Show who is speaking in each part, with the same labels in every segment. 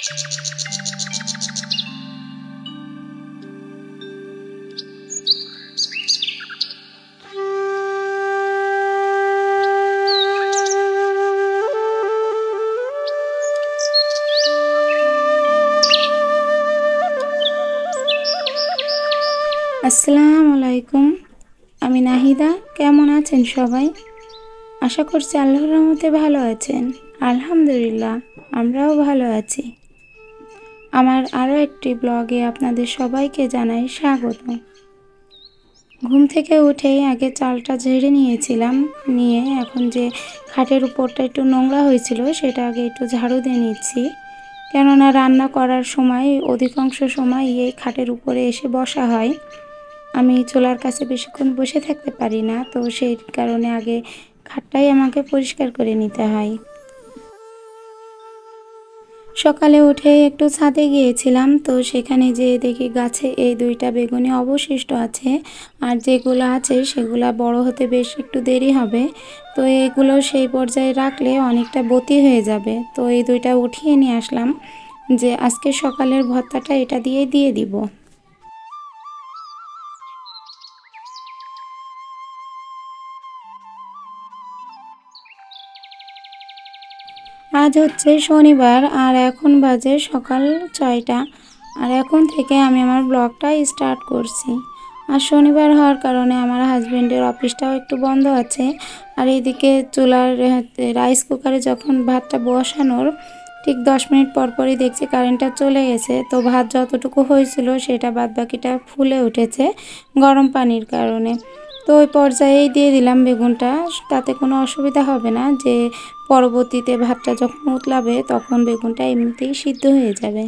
Speaker 1: আসসালামু আলাইকুম, আমি নাহিদা। কেমন আছেন সবাই? আশা করছি আল্লাহর রহমতে ভালো আছেন। আলহামদুলিল্লাহ, আমরাও ভালো আছি। আমার আরও একটি ব্লগে আপনাদের সবাইকে জানাই স্বাগত। ঘুম থেকে উঠেই আগে চালটা ঝেড়ে নিয়েছিলাম, নিয়ে এখন যে খাটের উপরটা একটু নোংরা হয়েছিল সেটা আগে একটু ঝাড়ু দিয়ে নিচ্ছি। কেননা রান্না করার সময় অধিকাংশ সময় এই খাটের উপরে এসে বসা হয়। আমি চুলার কাছে বেশিক্ষণ বসে থাকতে পারি না, তো সেই কারণে আগে খাটটাই আমাকে পরিষ্কার করে নিতে হয়। সকালে উঠে একটু ছাদে গিয়েছিলাম, তো সেখানে যেয়ে দেখি গাছে এই 2টা বেগুনি অবশিষ্ট আছে, আর যেগুলো আছে সেগুলো বড় হতে বেশ একটু দেরি হবে। তো এগুলো সেই পর্যায়ে রাখলে অনেকটা বতি হয়ে যাবে। তো এই 2টা উঠিয়ে নিয়ে আসলাম, যে আজকে সকালের ভর্তাটা এটা দিয়ে দিব। আজ হচ্ছে শনিবার, আর এখন বাজে সকাল 6টা। আর এখন থেকে আমি আমার ব্লগটা স্টার্ট করছি। আর শনিবার হওয়ার কারণে আমার হাজবেন্ডের অফিসটাও একটু বন্ধ আছে। আর এইদিকে চুলার রাইস কুকারে যখন ভাতটা বসানোর ঠিক 10 মিনিট পর পরই দেখছি কারেন্টটা চলে গেছে। তো ভাত যতটুকু হয়েছিল সেটা বাদবাকিটা ফুলে উঠেছে গরম পানির কারণে। তো ওই পর্যায়েই দিয়ে দিলাম বেগুনটা, তাতে কোনো অসুবিধা হবে না, যে পরবর্তীতে ভাতটা যখন উতলাবে তখন বেগুনটা এমনিতেই সিদ্ধ হয়ে যাবে।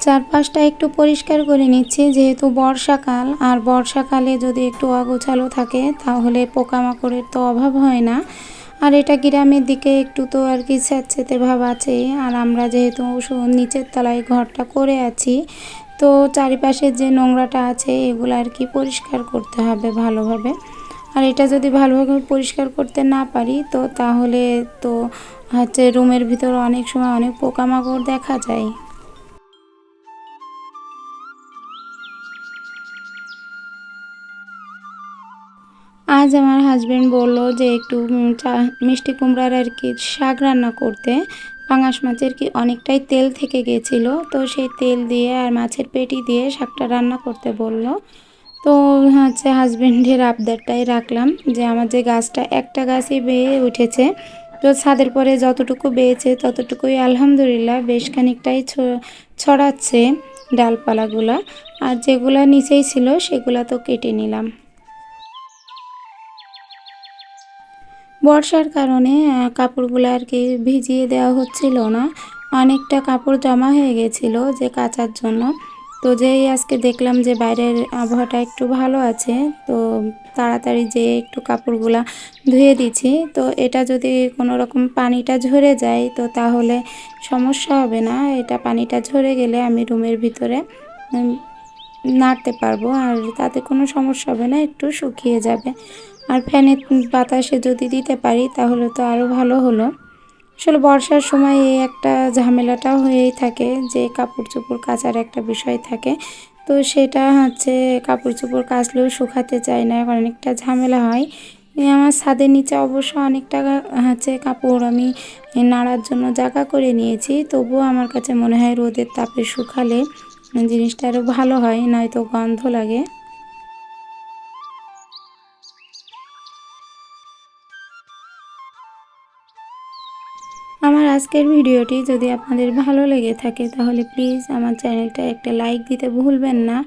Speaker 1: চারপাশটা একটু পরিষ্কার করে নিচ্ছি, যেহেতু বর্ষাকাল, আর বর্ষাকালে যদি একটু অগোছালো থাকে তাহলে পোকামাকড়ের তো অভাব হয় না। আর এটা গ্রামের দিকে একটু তো আর কি স্যাঁতসেঁতে ভাব আছেই। আর আমরা যেহেতু নিচের তলায় ঘরটা করে আছি, তো চারিপাশের যে নোংরাটা আছে এগুলো আর কি পরিষ্কার করতে হবে ভালোভাবে। আর এটা যদি ভালোভাবে পরিষ্কার করতে না পারি তো তাহলে তো হচ্ছে রুমের ভিতর অনেক সময় অনেক পোকামাকড় দেখা যায়। আজ আমার হাজবেন্ড বলল যে একটু মিষ্টি কুমড়ার আর কি শাক রান্না করতে। পাঙাশ মাছের কি অনেকটাই তেল থেকে গেছিলো, তো সেই তেল দিয়ে আর মাছের পেটি দিয়ে শাকটা রান্না করতে বলল। তো হচ্ছে হাজবেন্ডের আবদারটাই রাখলাম, যে আমার যে গাছটা একটা গাছই বেয়ে উঠেছে, তো ছাদের পরে যতটুকু বেয়েছে ততটুকুই আলহামদুলিল্লাহ বেশ খানিকটাই ছড়াচ্ছে ডালপালাগুলা। আর যেগুলা নিচেই ছিল সেগুলা তো কেটে নিলাম। বর্ষার কারণে কাপড়গুলো আর কি ভিজিয়ে দেওয়া হচ্ছিল না। অনেকটা কাপড় জমা হয়ে গেছিলো যে কাচার জন্য। তো যেই আজকে দেখলাম যে বাইরের আবহাওয়াটা একটু ভালো আছে, তো তাড়াতাড়ি যেয়ে একটু কাপড়গুলা ধুয়ে দিচ্ছি। তো এটা যদি কোনো রকম পানিটা ঝরে যায় তো তাহলে সমস্যা হবে না। এটা পানিটা ঝরে গেলে আমি রুমের ভিতরে নাড়তে পারবো, আর তাতে কোনো সমস্যা হবে না, একটু শুকিয়ে যাবে। আর ফ্যানের বাতাসে যদি দিতে পারি তাহলে তো আরও ভালো হলো। আসলে বর্ষার সময় এই একটা ঝামেলাটা হয়েই থাকে, যে কাপড় চোপড় কাচার একটা বিষয় থাকে। তো সেটা হচ্ছে কাপড় চোপড় কাচলেও শুকাতে চায় না, অনেকটা ঝামেলা হয়। আমার ছাদের নিচে অবশ্য অনেকটা হচ্ছে কাপড় আমি নাড়ার জন্য জায়গা করে নিয়েছি, তবুও আমার কাছে মনে হয় রোদের তাপে শুকালে জিনিসটা আরও ভালো হয়, নয়তো গন্ধ লাগে। আমার আজকের ভিডিওটি যদি আপনাদের ভালো লেগে থাকে তাহলে প্লিজ আমার চ্যানেলটা একটা লাইক দিতে ভুলবেন না।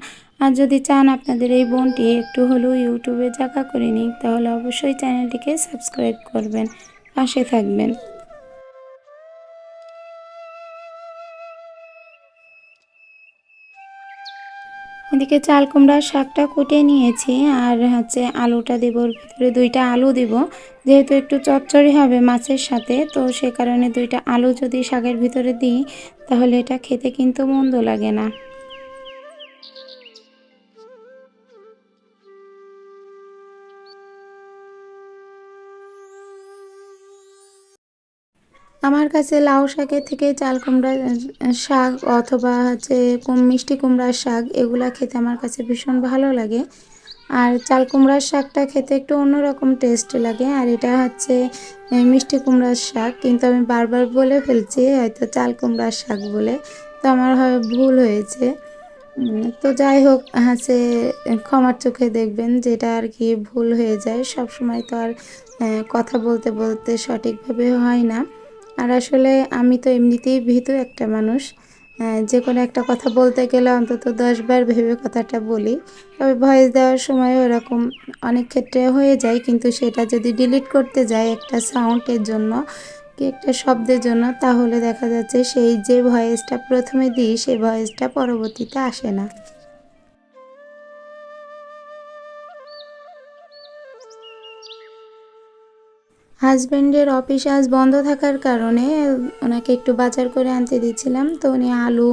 Speaker 1: আর যদি চান আপনাদের এই বোনটি একটু হলেও ইউটিউবে জায়গা করে নিক তাহলে অবশ্যই চ্যানেলটিকে সাবস্ক্রাইব করবেন, পাশে থাকবেন। এদিকে চাল কুমড়ার শাকটা কুটে নিয়েছি, আর হচ্ছে আলুটা দেব, ওর ভিতরে 2টা আলু দিব। যেহেতু একটু চচ্চড়ি হবে মাছের সাথে, তো সে কারণে 2টা আলু যদি শাকের ভিতরে দিই তাহলে এটা খেতে কিন্তু মন্দ লাগে না। আমার কাছে লাউ শাকের থেকে চাল কুমড়া শাক অথবা হচ্ছে মিষ্টি কুমড়ার শাক এগুলা খেতে আমার কাছে ভীষণ ভালো লাগে। আর চাল কুমড়ার শাকটা খেতে একটু অন্যরকম টেস্ট লাগে। আর এটা হচ্ছে মিষ্টি কুমড়ার শাক, কিন্তু আমি বারবার বলে ফেলছি হয়তো চাল কুমড়ার শাক বলে, তো আমার হয় ভুল হয়েছে। তো যাই হোক, হচ্ছে ক্ষমার চোখে দেখবেন, যেটা আর কি ভুল হয়ে যায় সব সময় তো আর কথা বলতে বলতে সঠিকভাবে হয় না। আর আসলে আমি তো এমনিতেই ভীতু একটা মানুষ, যে কোনো একটা কথা বলতে গেলে অন্তত 10 বার ভেবে কথাটা বলি। তবে ভয়েস দেওয়ার সময় ওরকম অনেক ক্ষেত্রে হয়ে যায়, কিন্তু সেটা যদি ডিলিট করতে যাই একটা সাউন্ডের জন্য কি একটা শব্দের জন্য, তাহলে দেখা যাচ্ছে সেই যে ভয়েসটা প্রথমে দিই সেই ভয়েসটা পরবর্তীতে আসে না। হাজব্যান্ডের অফিস আজ বন্ধ থাকার কারণে ওনাকে একটু বাজার করে আনতে দিচ্ছিলাম, তো উনি আলু,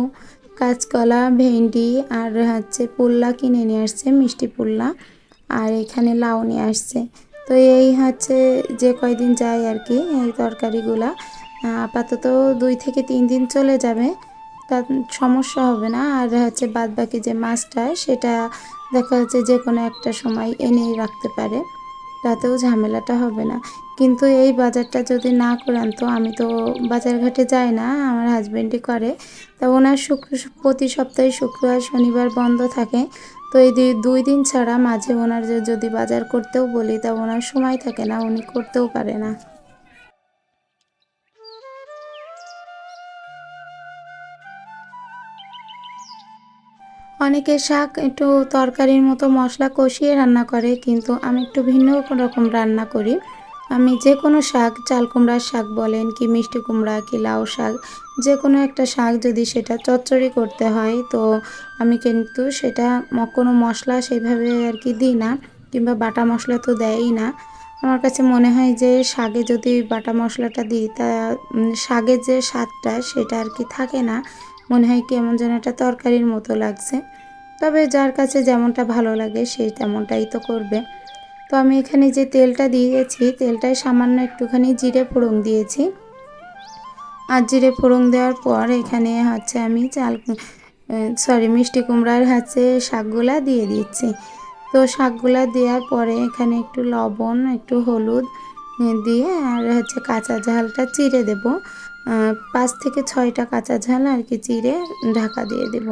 Speaker 1: কাঁচকলা, ভেন্ডি আর হচ্ছে পুল্লা কিনে নিয়ে আসছে, মিষ্টি পুল্লা, আর এখানে লাউ নিয়ে আসছে। তো এই হচ্ছে যে কয়দিন যায় আর কি এই তরকারিগুলা, আপাতত 2 থেকে 3 দিন চলে যাবে, তা সমস্যা হবে না। আর হচ্ছে বাদ বাকি যে মাছটা সেটা দেখা যাচ্ছে যে কোনো একটা সময় এনেই রাখতে পারে, তাতেও ঝামেলাটা হবে না। কিন্তু এই বাজারটা যদি না করান, তো আমি তো বাজার ঘাটে যাই না, আমার হাজব্যান্ডই করে। তা ওনার প্রতি সপ্তাহে শুক্রবার শনিবার বন্ধ থাকে। তো এই 2 দিন ছাড়া মাঝে ওনার যদি বাজার করতেও বলি, তা ওনার সময় থাকে না, উনি করতেও পারে না। অনেকে শাক একটু তরকারির মতো মশলা কষিয়ে রান্না করে, কিন্তু আমি একটু ভিন্ন রকম রান্না করি। আমি যে কোনো শাক, চাল কুমড়ার শাক বলেন কি মিষ্টি কুমড়া কি লাউ শাক, যে কোনো একটা শাক যদি সেটা চচ্চড়ি করতে হয়, তো আমি কিন্তু সেটা কোনো মশলা সেইভাবে আর কি দিই না, কিংবা বাটা মশলা তো দেয়ই না। আমার কাছে মনে হয় যে শাকে যদি বাটা মশলাটা দিই, তা শাকের যে স্বাদটা সেটা আর কি থাকে না, মনে হয় কেমন যেন একটা তরকারির মতো লাগছে। তবে যার কাছে যেমনটা ভালো লাগে সেই তেমনটাই তো করবে। তো আমি এখানে যে তেলটা দিয়েছি, তেলটায় সামান্য একটুখানি জিরে ফোড়ন দিয়েছি। আর জিরে ফোড়ন দেওয়ার পর এখানে হচ্ছে আমি মিষ্টি কুমড়ার হচ্ছে শাকগুলা দিয়ে দিচ্ছি। তো শাকগুলা দেওয়ার পরে এখানে একটু লবণ, একটু হলুদ দিয়ে আর হচ্ছে কাঁচা ঝালটা চিড়ে দেব। 5 থেকে 6টা কাঁচা ঝাল আর কি চিড়ে ঢাকা দিয়ে দেব।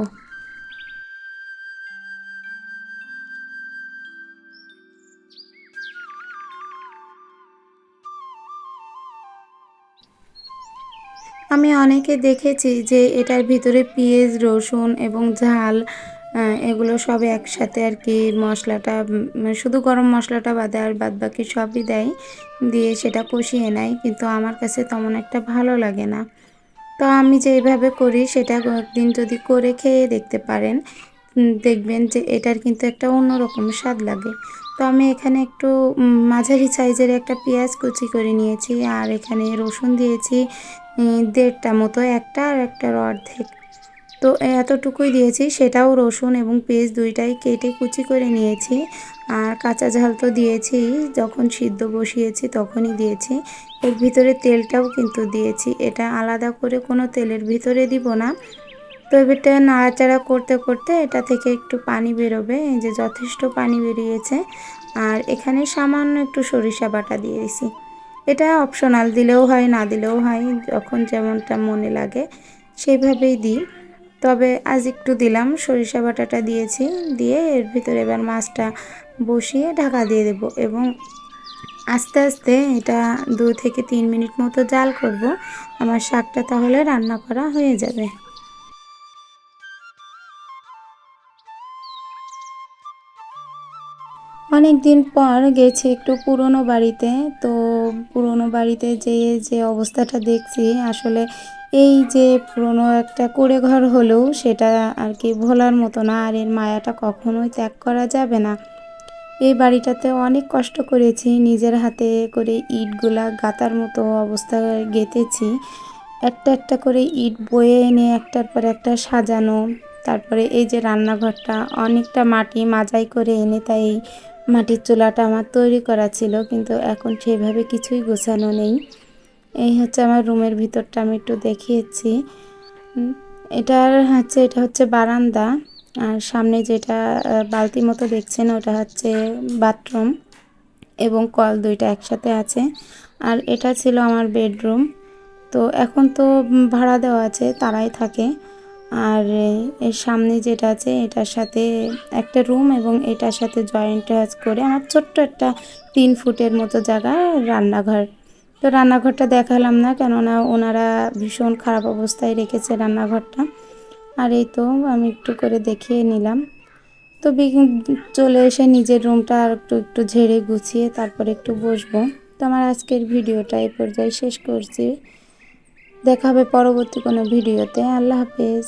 Speaker 1: আমি অনেকে দেখেছি যে এটার ভিতরে পেঁয়াজ, রসুন এবং ঝাল এগুলো সব একসাথে আর কি মশলাটা, শুধু গরম মশলাটা বাদে আর বাদ বাকি সবই দেয়, দিয়ে সেটা কষিয়ে নেয়, কিন্তু আমার কাছে তেমন একটা ভালো লাগে না। তো আমি যেইভাবে করি সেটা একদিন যদি করে খেয়ে দেখতে পারেন, দেখবেন যে এটার কিন্তু একটা অন্যরকম স্বাদ লাগে। তো আমি এখানে একটু মাঝারি সাইজের একটা পেঁয়াজ কুচি করে নিয়েছি, আর এখানে রসুন দিয়েছি 1.5টা মতো, একটা আর একটার অর্ধেক। তো এতটুকুই দিয়েছি, সেটাও রসুন এবং পেঁয়াজ দুইটাই কেটে কুচি করে নিয়েছি। আর কাঁচা ঝাল তো দিয়েছি, যখন সিদ্ধ বসিয়েছি তখনই দিয়েছি। এর ভিতরে তেলটাও কিন্তু দিয়েছি, এটা আলাদা করে কোনো তেলের ভিতরে দিব না। তো এবারটা নাড়াচাড়া করতে করতে এটা থেকে একটু পানি বেরোবে, এই যে যথেষ্ট পানি বেরিয়েছে। আর এখানে সামান্য একটু সরিষা বাটা দিয়েছি, এটা অপশনাল, দিলেও হয় না দিলেও হয়, যখন যেমনটা মনে লাগে সেইভাবেই দিই। তবে আজ একটু দিলাম, সরিষা বাটাটা দিয়েছি, দিয়ে এর ভিতরে এবার মাছটা বসিয়ে ঢাকা দিয়ে দেব এবং আস্তে আস্তে এটা 2 থেকে 3 মিনিট মতো জাল করব। আমার শাকটা তাহলে রান্না করা হয়ে যাবে। অনেক দিন পর গেছি একটু পুরনো বাড়িতে। তো পুরনো বাড়িতে যেয়ে যে অবস্থাটা দেখছি, আসলে এই যে পুরনো একটা কুঁড়ে ঘর হলেও সেটা আর কি ভোলার মতো না, আর এর মায়াটা কখনোই ত্যাগ করা যাবে না। এই বাড়িটাতে অনেক কষ্ট করেছি, নিজের হাতে করে ইটগুলা গাঁথার মতো অবস্থায় গেঁথেছি। একটা একটা করে ইট বয়ে এনে একটার পর একটা সাজানো। তারপরে এই যে রান্নাঘরটা অনেকটা মাটি মাজাই করে এনে, তাই এই মাটির চুলাটা আমার তৈরি করা ছিল, কিন্তু এখন সেভাবে কিছুই গোছানো নেই। এই হচ্ছে আমার রুমের ভিতরটা, আমি একটু দেখিয়েছি। এটা হচ্ছে বারান্দা, আর সামনে যেটা বালতি মতো দেখছেন ওটা হচ্ছে বাথরুম, এবং কল দুইটা একসাথে আছে। আর এটা ছিল আমার বেডরুম। তো এখন তো ভাড়া দেওয়া আছে, তারাই থাকে। আর এর সামনে যেটা আছে এটার সাথে একটা রুম, এবং এটার সাথে জয়েন্ট করে আমার ছোট্ট একটা 3 ফুটের মতো জায়গা রান্নাঘর। তো রান্নাঘরটা দেখালাম না, কেননা ওনারা ভীষণ খারাপ অবস্থায় রেখেছে রান্নাঘরটা। আর এই তো আমি একটু করে দেখিয়ে নিলাম। তো চলে এসে নিজের রুমটা আর একটু একটু ঝেড়ে গুছিয়ে তারপরে একটু বসবো। তো আমার আজকের ভিডিওটা এই পর্যায়ে শেষ করছি। দেখা হবে পরবর্তী কোনো ভিডিওতে। আল্লাহ হাফেজ।